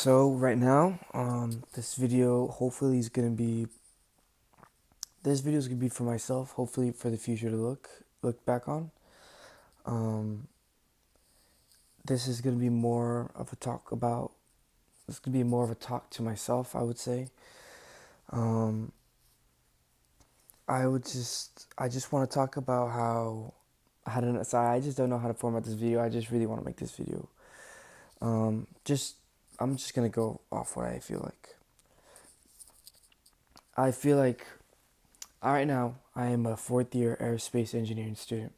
So right now, this video hopefully is gonna be this video is gonna be for myself. Hopefully for the future to look back on. Um, this is gonna be more of a talk about. This could be more of a talk to myself, I would say. Um, I just want to talk about how to. Sorry, I just don't know how to format this video. I just really want to make this video. Just I'm just gonna go off what I feel like. I feel like right now I am a fourth year aerospace engineering student.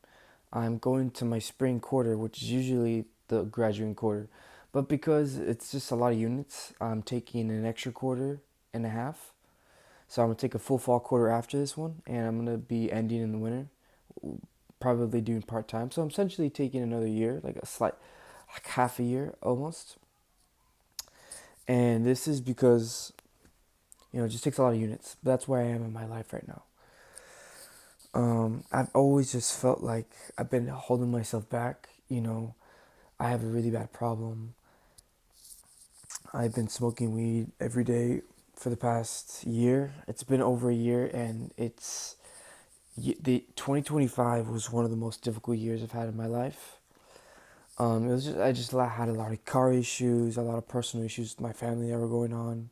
I'm going to my spring quarter, which is usually the graduating quarter. But because it's just a lot of units, I'm taking an extra quarter and a half. So I'm gonna take a full fall quarter after this one, and I'm gonna be ending in the winter, probably doing part time. So I'm essentially taking another year, like half a year almost. And this is because it just takes a lot of units. But that's where I am in my life right now. I've always just felt like I've been holding myself back. I have a really bad problem. I've been smoking weed every day for the past year. It's been over a year, and the 2025 was one of the most difficult years I've had in my life. It was just I just had a lot of car issues, a lot of personal issues with my family that were going on.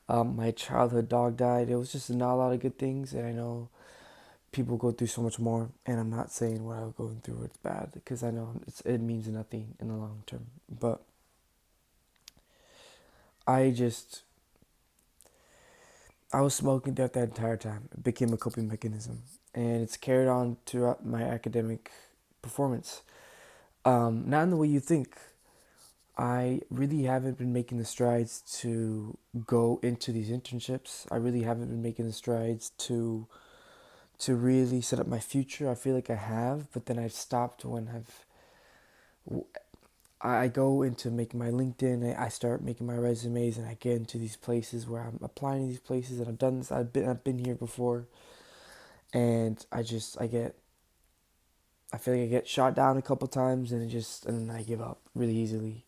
My childhood dog died. It was just not a lot of good things, and I know people go through so much more. And I'm not saying what I was going through it's bad, because I know it means nothing in the long term. But I just I was smoking throughout that entire time. It became a coping mechanism, and it's carried on throughout my academic performance. Not in the way you think. I really haven't been making the strides to go into these internships. I really haven't been making the strides to really set up my future. I feel like I have, but then I've stopped when I go into making my LinkedIn. I start making my resumes, and I get into these places where I'm applying to these places, and I've done this. I've been here before, and I feel like I get shot down a couple times, and then I give up really easily.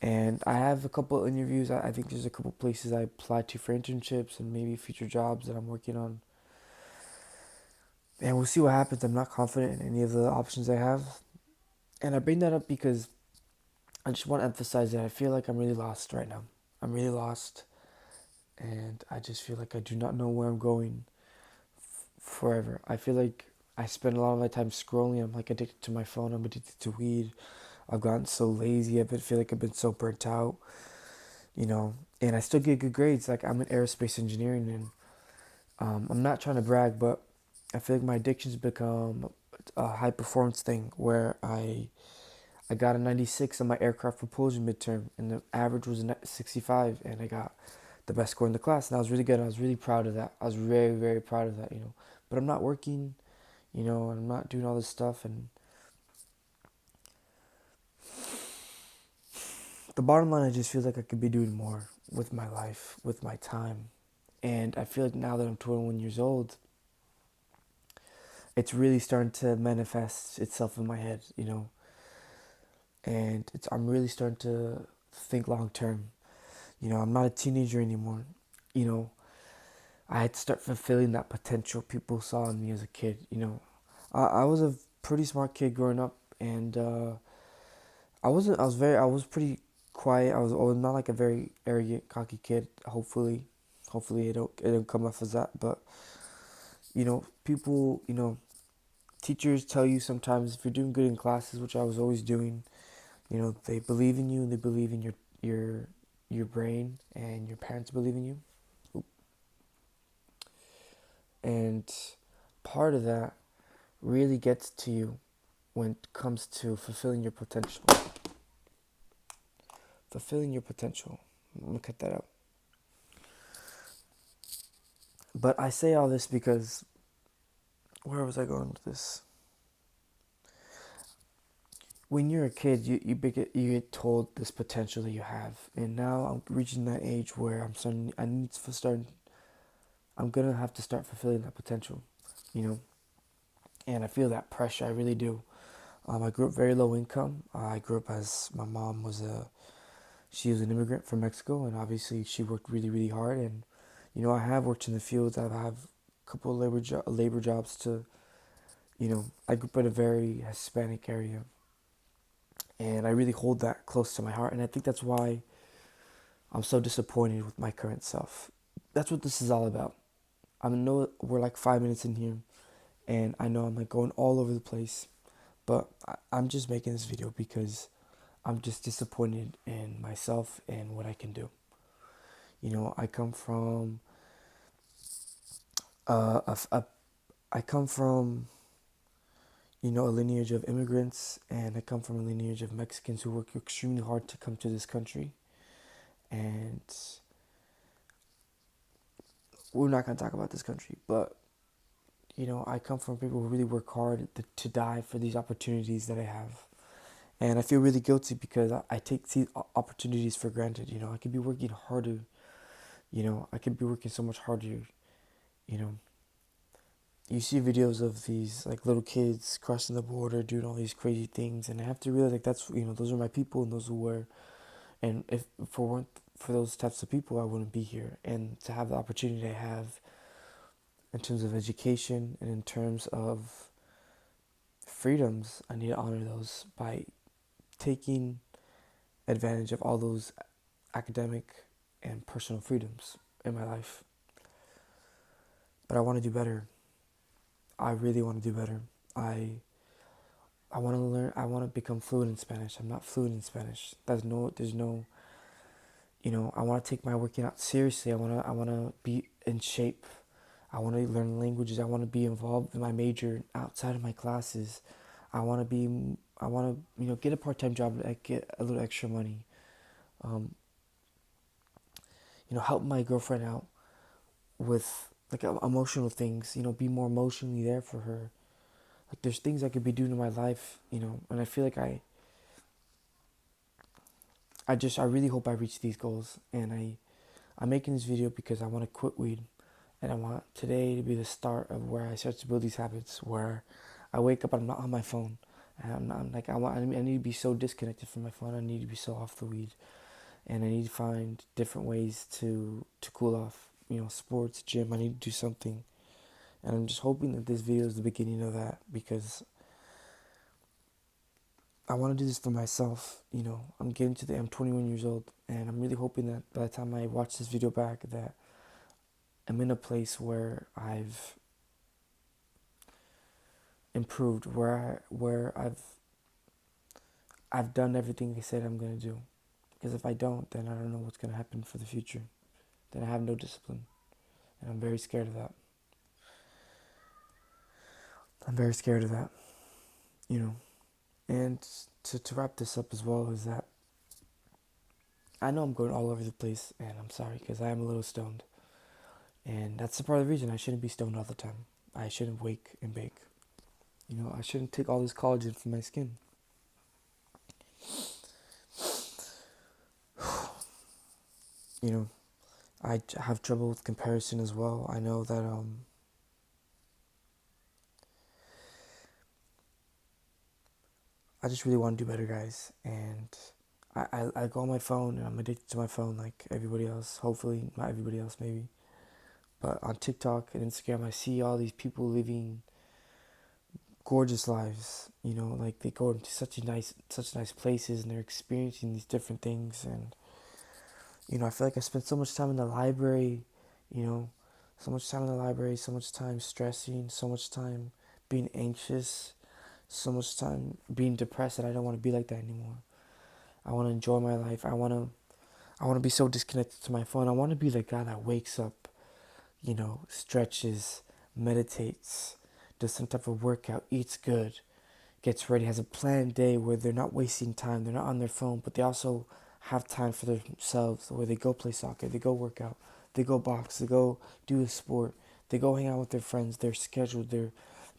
And I have a couple interviews. I think there's a couple places I applied to for internships and maybe future jobs that I'm working on. And we'll see what happens. I'm not confident in any of the options I have. And I bring that up because I just want to emphasize that I feel like I'm really lost right now. I'm really lost. And I just feel like I do not know where I'm going forever. I feel like I spend a lot of my time scrolling. I'm like addicted to my phone. I'm addicted to weed. I've gotten so lazy. Feel like I've been so burnt out, and I still get good grades. Like, I'm in aerospace engineering, and I'm not trying to brag, but I feel like my addiction's become a high performance thing where I got a 96 on my aircraft propulsion midterm, and the average was a 65, and I got the best score in the class, and I was really good. I was really proud of that. I was very, very proud of that. But I'm not working, and I'm not doing all this stuff, and the bottom line, I just feel like I could be doing more with my life, with my time. And I feel like now that I'm 21 years old, it's really starting to manifest itself in my head. And I'm really starting to think long term. I'm not a teenager anymore. You know, I had to start fulfilling that potential people saw in me as a kid. I was a pretty smart kid growing up, and I wasn't. I was very. I was pretty quiet. I was not like a very arrogant, cocky kid. Hopefully it don't come off as that. But people. Teachers tell you sometimes if you're doing good in classes, which I was always doing. They believe in you, and they believe in your brain, and your parents believe in you. And part of that really gets to you when it comes to fulfilling your potential. Fulfilling your potential. I'm gonna cut that out. But I say all this because where was I going with this? When you're a kid, you get told this potential that you have, and now I'm reaching that age where I'm starting. I need to start. I'm gonna have to start fulfilling that potential, you know. And I feel that pressure. I really do. I grew up very low income. I grew up as my mom was She is an immigrant from Mexico, and obviously she worked really, really hard. And you know, I have worked in the fields. I have a couple of labor jobs to, you know, I grew up in a very Hispanic area, and I really hold that close to my heart. And I think that's why I'm so disappointed with my current self. That's what this is all about. I know we're like 5 minutes in here, and I know I'm like going all over the place, but I'm just making this video because I'm just disappointed in myself and what I can do. You know, I come from a, a I come from, you know, a lineage of immigrants, and I come from a lineage of Mexicans who work extremely hard to come to this country. And we're not going to talk about this country, but, you know, I come from people who really work hard to die for these opportunities that I have. And I feel really guilty because I take these opportunities for granted. You know, I could be working harder. You know, I could be working so much harder. You know, you see videos of these like little kids crossing the border, doing all these crazy things, and I have to realize like that's, you know, those are my people, and those are where, and if for weren't for those types of people, I wouldn't be here. And to have the opportunity I have in terms of education and in terms of freedoms, I need to honor those by taking advantage of all those academic and personal freedoms in my life. But I want to do better. I really want to do better. I I want to learn. I want to become fluent in Spanish. I'm not fluent in Spanish. There's no, you know. I want to take my working out seriously. I want to be in shape. I want to learn languages. I want to be involved in my major outside of my classes. I want to be. I want to, you know, get a part-time job and get a little extra money. Um, you know, help my girlfriend out with like emotional things. You know, be more emotionally there for her. Like there's things I could be doing in my life. You know, and I feel like I really hope I reach these goals. And I'm making this video because I want to quit weed, and I want today to be the start of where I start to build these habits where I wake up and I'm not on my phone. And I'm like, I need to be so disconnected from my phone. I need to be so off the weed, and I need to find different ways to cool off. You know, sports, gym. I need to do something, and I'm just hoping that this video is the beginning of that because I want to do this for myself. You know, I'm 21 years old, and I'm really hoping that by the time I watch this video back, that I'm in a place where I've improved, where I've done everything they said I'm gonna do. Because if I don't, then I don't know what's gonna happen for the future. Then I have no discipline, and I'm very scared of that. I'm very scared of that. You know, and to wrap this up as well is that I know I'm going all over the place, and I'm sorry because I am a little stoned. And that's the part of the reason I shouldn't be stoned all the time. I shouldn't wake and bake. You know, I shouldn't take all this collagen from my skin. You know, have trouble with comparison as well. I know that I just really want to do better, guys. And I go on my phone and I'm addicted to my phone like everybody else. Hopefully, not everybody else, maybe. But on TikTok and Instagram, I see all these people living gorgeous lives. You know, like they go into such nice places and they're experiencing these different things. And you know, I feel like I spent so much time in the library. You know, so much time in the library, so much time stressing, so much time being anxious, so much time being depressed that I don't want to be like that anymore. I want to enjoy my life. I want to be so disconnected to my phone. I want to be the guy that wakes up, you know, stretches, meditates, does some type of workout, eats good, gets ready, has a planned day where they're not wasting time, they're not on their phone, but they also have time for themselves where they go play soccer, they go work out, they go box, they go do a sport, they go hang out with their friends, they're scheduled,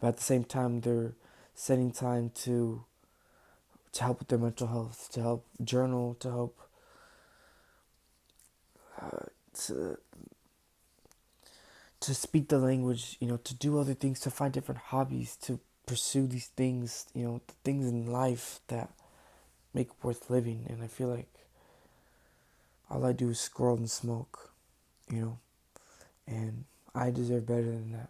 but at the same time they're setting time to help with their mental health, to help journal, to help to, to speak the language, you know, to do other things, to find different hobbies, to pursue these things, you know, the things in life that make worth living. And I feel like all I do is scroll and smoke, you know, and I deserve better than that.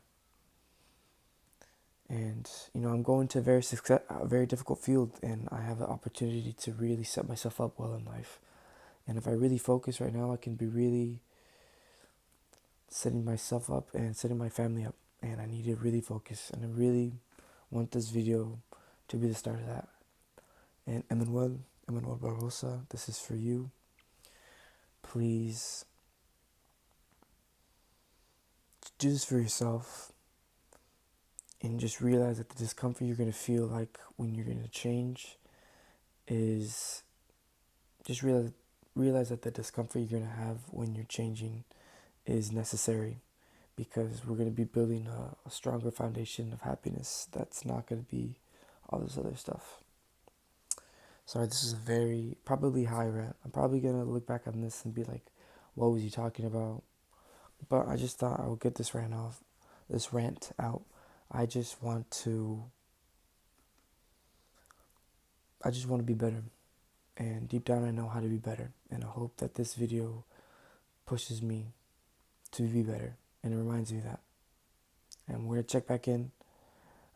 And I'm going to a very difficult field, and I have the opportunity to really set myself up well in life. And if I really focus right now, I can be really setting myself up and setting my family up. And I need to really focus, and I really want this video to be the start of that. And Emmanuel Barbosa, this is for you. Please do this for yourself, and just realize that the discomfort you're going to feel like when you're going to change is just realize that the discomfort you're going to have when you're changing is necessary, because we're going to be building a stronger foundation of happiness that's not going to be all this other stuff. Sorry, this is a very probably high rant. I'm probably going to look back on this and be like, what was he talking about? But I just thought I would get this rant out. I just want to be better. And deep down I know how to be better. And I hope that this video pushes me to be better. And it reminds me of that. And we're going to check back in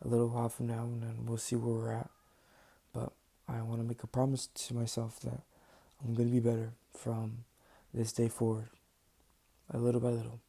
a little while from now, and then we'll see where we're at. But I want to make a promise to myself that I'm going to be better from this day forward, a little by little.